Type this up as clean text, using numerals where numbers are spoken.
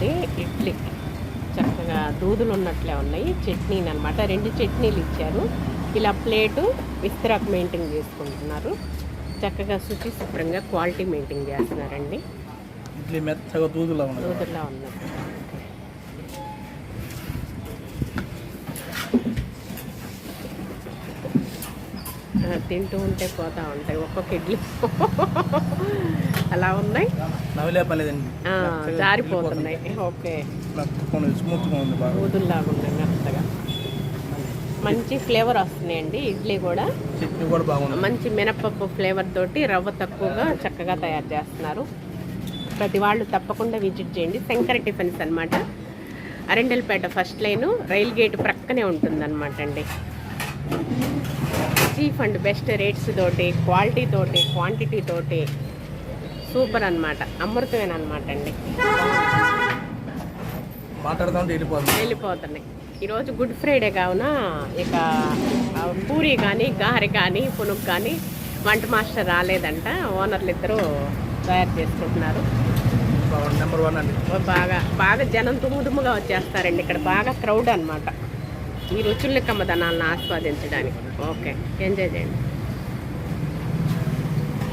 అండి ఇడ్లీ. చక్కగా దూదులు ఉన్నట్లే ఉన్నాయి. చట్నీని అనమాట, 2 చట్నీలు ఇచ్చారు. ఇలా ప్లేటు విస్తరాకు మెయింటైన్ చేసుకుంటున్నారు. చక్కగా శుచి శుభ్రంగా క్వాలిటీ మెయింటైన్ చేస్తున్నారండి. ఇడ్లీ మెత్తగా దూదులా ఉన్నది. తింటూ ఉంటే పోతూ ఉంటాయి ఒక్కొక్క ఇడ్లీ. అలా ఉన్నాయి, నవ్వులే పర్లేదండి, జారిపోతున్నాయి. ఓకే, స్మూత్గా ఉంది, దూదుల్లాగా ఉన్నాయి మెత్తగా. మంచి ఫ్లేవర్ వస్తున్నాయండి ఇడ్లీ కూడా. చట్నీ కూడా బాగుంది. మంచి మినపప్పు ఫ్లేవర్ తోటి రవ్వ తక్కువగా చక్కగా తయారు చేస్తున్నారు. ప్రతి వాళ్ళు తప్పకుండా విజిట్ చేయండి. శంకర టిఫిన్స్ అనమాట, Arundelpet first line, rail gate ప్రక్కనే ఉంటుందన్నమాట అండి. చీప్ అండ్ బెస్ట్ రేట్స్ తోటి, క్వాలిటీ తోటి, క్వాంటిటీ తోటి సూపర్ అనమాట, అమృతమేనమాట అండి. వెళ్ళిపోతున్నాయి. ఈరోజు గుడ్ ఫ్రైడే కావున ఇక పూరి కానీ గారె కానీ పునుగు కానీ వంట మాస్టర్ రాలేదంట. ఓనర్లు ఇద్దరు తయారు చేసుకుంటున్నారు. నెంబర్ 1 అండి. బాగా జనం దుమ్ముగా వచ్చేస్తారండి. ఇక్కడ బాగా క్రౌడ్ అనమాట, ఈ రుచుల్ని కమ్మదనాలను ఆస్వాదించడానికి. ఓకే, ఎంజాయ్ చేయండి.